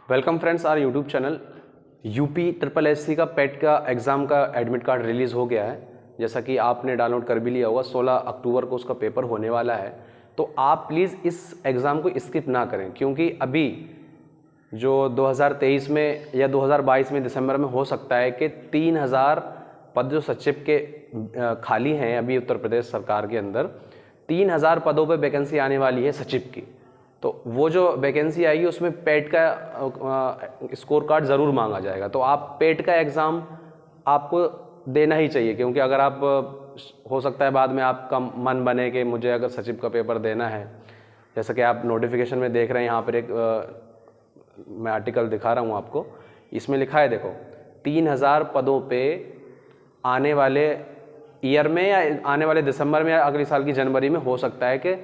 Welcome friends our YouTube channel. UP triple SC का पेट का exam का एडमिट कार्ड रिलीज़ हो गया है, जैसा कि आपने डाउनलोड कर भी लिया होगा। 16 अक्टूबर को उसका पेपर होने वाला है, तो आप प्लीज़ इस एग्ज़ाम को स्किप ना करें, क्योंकि अभी जो 2023 में या 2022 में दिसंबर में हो सकता है कि 3000 पद जो सचिव के खाली हैं अभी उत्तर प्रदेश सरकार के अंदर, 3000 पदों पर वैकेंसी आने वाली है सचिव की। तो वो जो वैकेंसी आएगी उसमें पेट का स्कोर कार्ड ज़रूर मांगा जाएगा। तो आप पेट का एग्ज़ाम आपको देना ही चाहिए, क्योंकि अगर आप हो सकता है बाद में आपका मन बने कि मुझे अगर सचिव का पेपर देना है, जैसा कि आप नोटिफिकेशन में देख रहे हैं, यहाँ पर एक मैं आर्टिकल दिखा रहा हूँ आपको। इसमें लिखा है, देखो 3000 पदों पे आने वाले ईयर में या आने वाले दिसंबर में या अगले साल की जनवरी में हो सकता है कि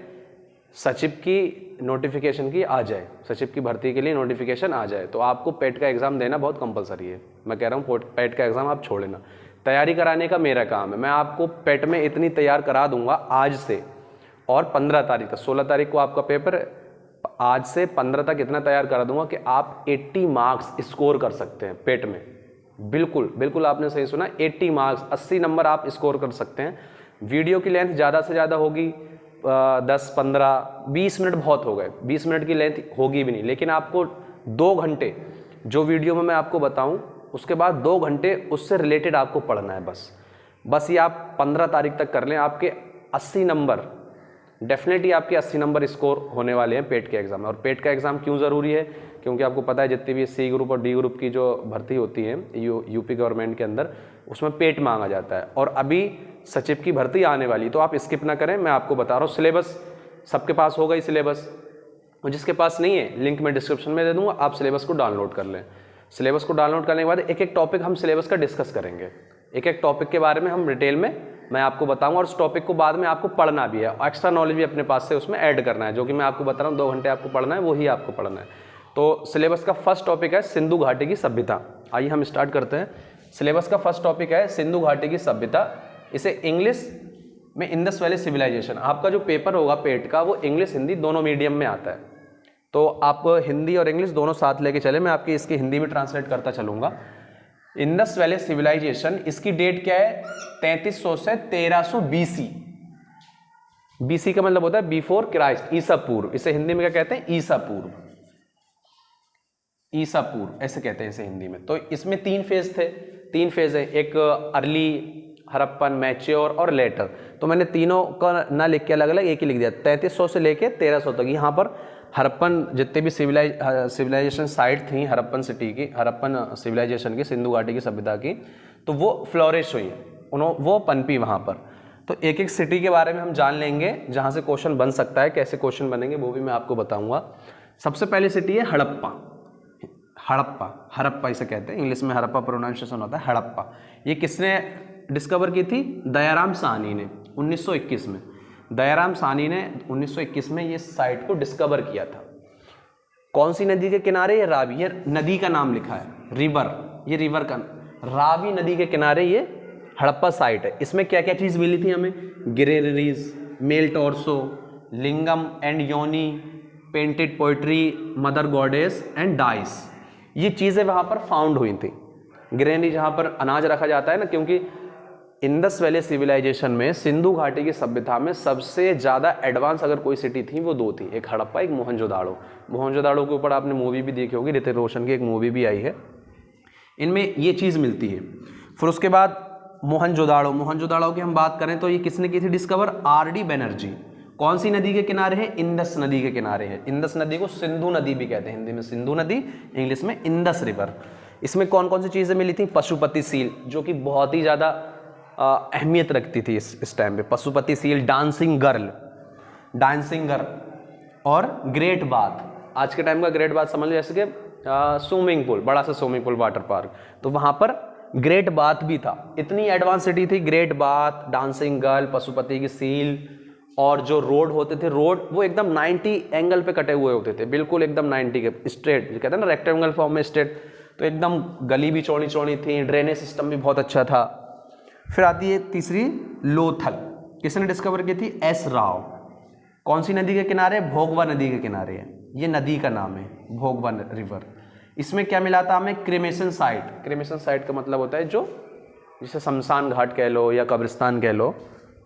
सचिव की नोटिफिकेशन की आ जाए, सचिव की भर्ती के लिए नोटिफिकेशन आ जाए। तो आपको पेट का एग्ज़ाम देना बहुत कंपलसरी है। मैं कह रहा हूँ पेट का एग्ज़ाम आप छोड़ लेना। तैयारी कराने का मेरा काम है, मैं आपको पेट में इतनी तैयार करा दूंगा आज से, और 15 तारीख तक, 16 तारीख को आपका पेपर, आज से 15 तक इतना तैयार करा दूंगा कि आप 80 मार्क्स स्कोर कर सकते हैं पेट में। बिल्कुल बिल्कुल आपने सही सुना, 80 मार्क्स, 80 नंबर आप स्कोर कर सकते हैं। वीडियो की लेंथ ज़्यादा से ज़्यादा होगी 10, 15, 20 मिनट बहुत हो गए, 20 मिनट की लेंथ होगी भी नहीं, लेकिन आपको 2 घंटे जो वीडियो में मैं आपको बताऊं, उसके बाद 2 घंटे उससे रिलेटेड आपको पढ़ना है। बस ये आप 15 तारीख तक कर लें, आपके 80 नंबर डेफिनेटली आपके 80 नंबर स्कोर होने वाले हैं पेट के एग्ज़ाम में। और पेट का एग्ज़ाम क्यों ज़रूरी है, क्योंकि आपको पता है जितनी भी सी ग्रुप और डी ग्रुप की जो भर्ती होती है यूपी गवर्नमेंट के अंदर, उसमें पेट मांगा जाता है। और अभी सचिव की भर्ती आने वाली, तो आप स्किप ना करें। मैं आपको बता रहा हूँ, सिलेबस सबके पास होगा ही सिलेबस, और जिसके पास नहीं है लिंक मैं डिस्क्रिप्शन में दे दूँगा, आप सिलेबस को डाउनलोड कर लें। सिलेबस को डाउनलोड करने के बाद एक एक टॉपिक हम सिलेबस का डिस्कस करेंगे, एक एक टॉपिक के बारे में हम डिटेल में मैं आपको बताऊंगा, और उस टॉपिक को बाद में आपको पढ़ना भी है, एक्स्ट्रा नॉलेज भी अपने पास से उसमें ऐड करना है, जो कि मैं आपको बता रहा हूँ 2 घंटे आपको पढ़ना है, वही आपको पढ़ना है। तो सिलेबस का फर्स्ट टॉपिक है सिंधु घाटी की सभ्यता। आइए हम स्टार्ट करते हैं। सिलेबस का फर्स्ट टॉपिक है सिंधु घाटी की सभ्यता। इसे इंग्लिश में इंडस वैली सिविलाइजेशन। आपका जो पेपर होगा पेट का, वो इंग्लिश हिंदी दोनों मीडियम में आता है, तो आप हिंदी और इंग्लिश दोनों साथ लेके चले। मैं आपकी इसकी हिंदी में ट्रांसलेट करता चलूँगा। इंडस वैली सिविलाइजेशन, इसकी डेट क्या है, 3300 से 1300 BC। BC का मतलब होता है बिफोर क्राइस्ट, ईसा पूर्व। इसे हिंदी में क्या कहते हैं, ईसा पूर्व, ईसा पूर्व ऐसे कहते हैं इसे हिंदी में। तो इसमें 3 फेज थे, 3 फेज है, एक अर्ली, हड़प्पन, मैच्योर और लेटर। तो मैंने तीनों का ना लिख के अलग अलग एक ही लिख दिया, 3300 से लेके 1300 तक। यहाँ पर हड़प्पन जितने भी सिविलाइजेशन साइट थी हड़प्पन सिटी की, हड़प्पन सिविलाइजेशन की, सिंधु घाटी की सभ्यता की, तो वो फ्लोरिश हुई, वो पनपी वहाँ पर। तो एक एक सिटी के बारे में हम जान लेंगे, जहाँ से क्वेश्चन बन सकता है, कैसे क्वेश्चन बनेंगे वो भी मैं आपको बताऊँगा। सबसे पहली सिटी है हड़प्पा। हड़प्पा इसे कहते हैं, इंग्लिश में हड़प्पा प्रोनाउंसिएशन होता है, हड़प्पा। ये किसने डिस्कवर की थी, दयाराम साहनी ने 1921 में। दयाराम साहनी ने 1921 में ये साइट को डिस्कवर किया था। कौन सी नदी के किनारे, ये रावी, ये नदी का नाम लिखा है, रिवर, ये रिवर का, रावी नदी के किनारे ये हड़प्पा साइट है। इसमें क्या क्या चीज़ मिली थी हमें, granaries, male torso, lingam and yoni, painted pottery, mother goddess and dice, ये चीज़ें वहाँ पर फाउंड हुई थी। ग्रेनरी जहाँ पर अनाज रखा जाता है ना, क्योंकि इंडस वैली सिविलाइजेशन में, सिंधु घाटी की सभ्यता में सबसे ज़्यादा एडवांस अगर कोई सिटी थी वो 2 थी, एक हड़प्पा, एक मोहनजोदाड़ो। मोहनजोदाड़ो के ऊपर आपने मूवी भी देखी होगी, ऋतिक रोशन की एक मूवी भी आई है, इनमें ये चीज़ मिलती है। फिर उसके बाद मोहनजोदाड़ो की हम बात करें तो ये किसने की थी डिस्कवर, RD बैनर्जी। कौन सी नदी के किनारे है, इंडस नदी के किनारे है। इंडस नदी को सिंधु नदी भी कहते हैं, हिंदी में सिंधु नदी, इंग्लिश में इंडस रिवर। इसमें कौन कौन सी चीज़ें मिली थी, पशुपति सील, जो कि बहुत ही ज़्यादा अहमियत रखती थी इस टाइम पे, पशुपति सील, डांसिंग गर्ल, और ग्रेट बाथ। आज के टाइम का ग्रेट बाथ समझ लो जैसे कि स्विमिंग पूल, बड़ा सा स्विमिंग पूल, वाटर पार्क, तो वहाँ पर ग्रेट बाथ भी था। इतनी एडवांस सिटी थी, great bath, dancing girl, Pashupati की सील, और जो रोड होते थे, रोड वो एकदम 90 एंगल पे कटे हुए होते थे, बिल्कुल एकदम 90 के स्ट्रेट, जो कहते हैं ना रेक्टेंगल फॉर्म में स्ट्रेट, तो एकदम गली भी चौड़ी चौड़ी थी, ड्रेनेज सिस्टम भी बहुत अच्छा था। फिर आती है तीसरी लोथल, किसने डिस्कवर की थी, S राव। कौन सी नदी के किनारे, भोगवा नदी के किनारे है, ये नदी का नाम है, भोगवा रिवर। इसमें क्या मिला था हमें? Cremation site. क्रेमेशन साइट का मतलब होता है जो जिसे शमशान घाट कह लो या कब्रिस्तान कह लो,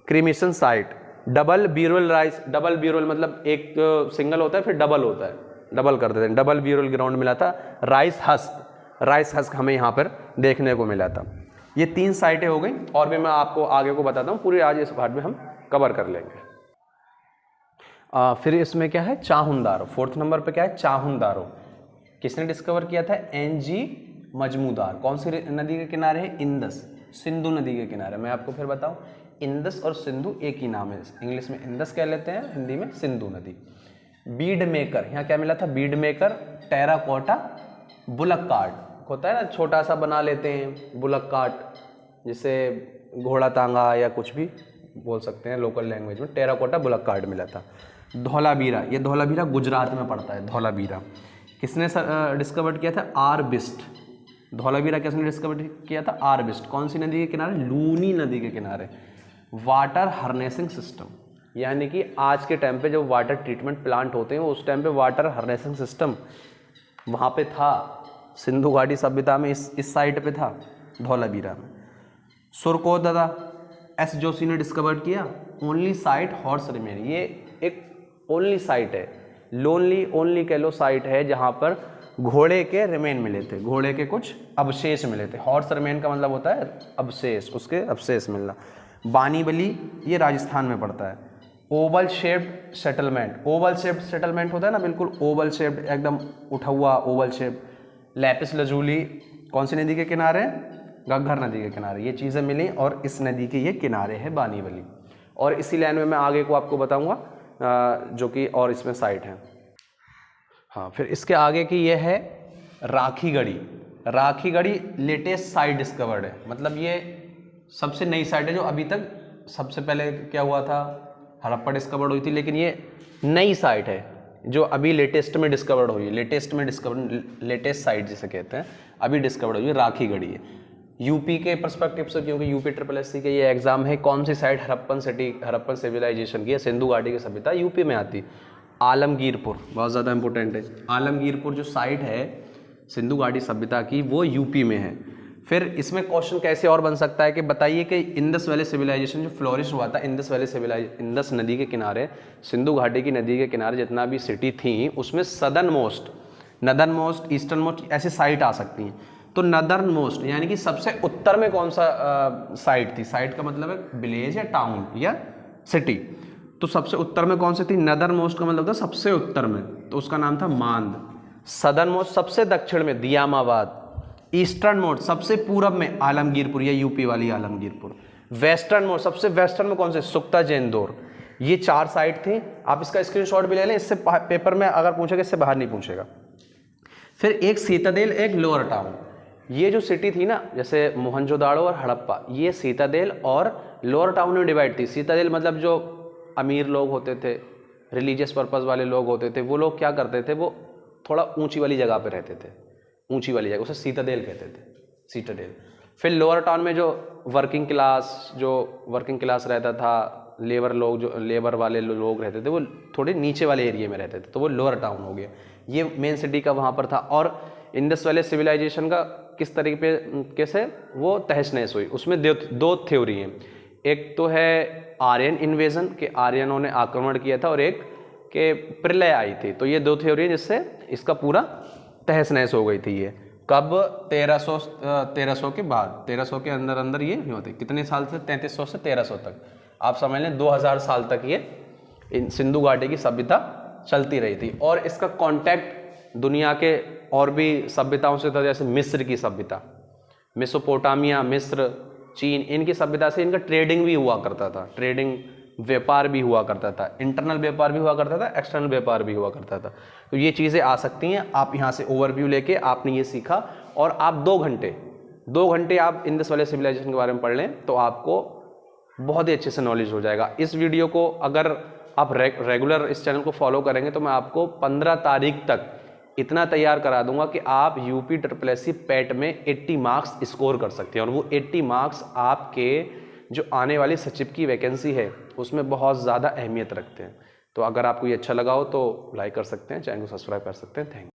cremation site. Double burial rice, double burial मतलब एक सिंगल होता है फिर डबल होता है, डबल कर देते हैं, डबल ब्यूरल ग्राउंड मिला था। राइस हस्क हमें यहाँ पर देखने को मिला था। ये 3 साइटें हो गई और भी मैं आपको आगे को बताता हूँ, पूरी आज इस पार्ट में हम कवर कर लेंगे। फिर इसमें क्या है? चाहुंदारो। 4th नंबर पे क्या है? चाहुंदारो। किसने डिस्कवर किया था? NG मजमूदार। कौन सी नदी के किनारे है? इंदस, सिंधु नदी के किनारे। मैं आपको फिर बताऊं, इंदस और सिंधु एक ही नाम है, इंग्लिश में इंदस कह लेते हैं, हिंदी में सिंधु नदी। बीड मेकर, यहाँ क्या मिला था? Beed maker, terracotta, bullock cart होता है ना, छोटा सा बना लेते हैं बुलक कार्ट, जिसे घोड़ा तांगा या कुछ भी बोल सकते हैं लोकल लैंग्वेज में। टेराकोटा बुलक कार्ट मिला था। धौलावीरा, ये धौलावीरा गुजरात में पड़ता है। धौलावीरा किसने डिस्कवर किया था? आरबिस्ट। धौलावीरा किसने डिस्कवर किया था? आरबिस्ट। कौन सी नदी के किनारे? लूनी नदी के किनारे। वाटर हार्नेसिंग सिस्टम, यानी कि आज के टाइम पे जो वाटर ट्रीटमेंट प्लांट होते हैं उस टाइम पे वाटर हार्नेसिंग सिस्टम वहाँ पे था, सिंधु घाटी सभ्यता में इस साइट पे था, धौलावीरा में। सुरकोदादा, एस जोशी ने डिस्कवर किया। ओनली साइट हॉर्स रिमेन, ये एक ओनली साइट है, लोनली ओनली कह लो साइट है जहाँ पर घोड़े के रिमेन मिले थे, घोड़े के कुछ अवशेष मिले थे। हॉर्स रिमेन का मतलब होता है अवशेष, उसके अवशेष मिलना। बानीबली, ये राजस्थान में पड़ता है। Oval shaped settlement, Oval shaped settlement होता है ना, बिल्कुल ओवल शेप्ड, एकदम उठा हुआ ओवल शेप। लैपिस लजूली कौन सी नदी के किनारे? घग्घर नदी के किनारे। ये चीज़ें मिली और इस नदी के ये किनारे है बानीबली। और इसी लाइन में मैं आगे को आपको बताऊंगा जो कि और इसमें साइट है। हाँ, फिर इसके आगे की ये है Rakhigarhi. Rakhigarhi latest site discovered है, मतलब ये सबसे नई साइट है जो अभी तक, सबसे पहले क्या हुआ था? हड़प्पा डिस्कवर्ड हुई थी, लेकिन ये नई साइट है जो अभी लेटेस्ट में डिस्कवर्ड हुई है। लेटेस्ट साइट जिसे कहते हैं, अभी डिस्कवर्ड हुई है, राखीगढ़ी है। यूपी के पर्सपेक्टिव से, क्योंकि यूपी SSSC के ये एग्जाम है, कौन सी साइट हड़प्पन सिविलाइजेशन की है, सिंधु घाटी की सभ्यता यूपी में आती। आलमगीरपुर बहुत ज़्यादा इंपॉर्टेंट है। आलमगीरपुर जो साइट है सिंधु घाटी सभ्यता की वो यूपी में है। फिर इसमें क्वेश्चन कैसे और बन सकता है कि बताइए कि इंडस वैली सिविलाइजेशन जो फ्लोरिश हुआ था इंडस नदी के किनारे, सिंधु घाटी की नदी के किनारे जितना भी सिटी थी उसमें southern most, northern most, eastern most ऐसी साइट आ सकती हैं। तो नदर्न मोस्ट यानी कि सबसे उत्तर में कौन सा साइट थी? साइट का मतलब है विलेज या टाउन या सिटी। तो सबसे उत्तर में कौन सी थी? नदर्न मोस्ट का मतलब था सबसे उत्तर में, तो उसका नाम था मांद। सदर्न मोस्ट सबसे दक्षिण में दियामाबाद। ईस्टर्न मोस्ट सबसे पूरब में आलमगीरपुर, या यूपी वाली आलमगीरपुर। वेस्टर्न मोस्ट सबसे वेस्टर्न में कौन से? सुक्ता जैनदोर। ये 4 साइट थी। आप इसका स्क्रीनशॉट भी ले लें, इससे पेपर में अगर पूछेगा इससे बाहर नहीं पूछेगा। फिर एक सीतादेल, एक लोअर टाउन। ये जो सिटी थी ना, जैसे मोहनजोदाड़ो और हड़प्पा, ये सीतादेल और लोअर टाउन में डिवाइड थी। सीतादेल मतलब जो अमीर लोग होते थे, रिलीजियस पर्पस वाले लोग होते थे, वो लोग क्या करते थे, वो थोड़ा ऊंची वाली जगह पे रहते थे, ऊंची वाली जगह, उसे सीतादेल कहते थे, सीतादेल। फिर लोअर टाउन में जो वर्किंग क्लास रहता था, लेबर वाले लोग रहते थे, वो थोड़े नीचे वाले एरिया में रहते थे, तो वो लोअर टाउन हो गया। ये मेन सिटी का वहाँ पर था। और इंडस वैली सिविलाइजेशन का किस तरीके से वो तहस नहस हुई, उसमें 2 थ्योरी हैं। एक तो है आर्यन इन्वेजन के, आर्यनों ने आक्रमण किया था, और एक के प्रलय आई थी। तो ये 2 थ्योरी हैं जिससे इसका पूरा तहस नहस हो गई थी। ये कब? 1300 के बाद, 1300 के अंदर ये नहीं होते। कितने साल से? 3300 से 1300 तक, आप समझ लें 2000 साल तक ये सिंधु घाटी की सभ्यता चलती रही थी। और इसका कांटेक्ट दुनिया के और भी सभ्यताओं से था, जैसे मिस्र की सभ्यता, मेसोपोटामिया, मिस्र, चीन, इनकी सभ्यता से इनका ट्रेडिंग भी हुआ करता था, ट्रेडिंग व्यापार भी हुआ करता था, इंटरनल व्यापार भी हुआ करता था, एक्सटर्नल व्यापार भी हुआ करता था। तो ये चीज़ें आ सकती हैं। आप यहाँ से ओवरव्यू लेके आपने ये सीखा, और आप 2 घंटे आप इंडस वैली सिविलाइजेशन के बारे में पढ़ लें तो आपको बहुत ही अच्छे से नॉलेज हो जाएगा। इस वीडियो को अगर आप रेगुलर इस चैनल को फॉलो करेंगे तो मैं आपको 15 तारीख तक इतना तैयार करा दूंगा कि आप यूपी SSSC पैट में 80 मार्क्स स्कोर कर सकते हैं, और वो 80 मार्क्स आपके जो आने वाली सचिव की वैकेंसी है उसमें बहुत ज़्यादा अहमियत रखते हैं। तो अगर आपको ये अच्छा लगा हो तो लाइक कर सकते हैं, चैनल को सब्सक्राइब कर सकते हैं। Thank you.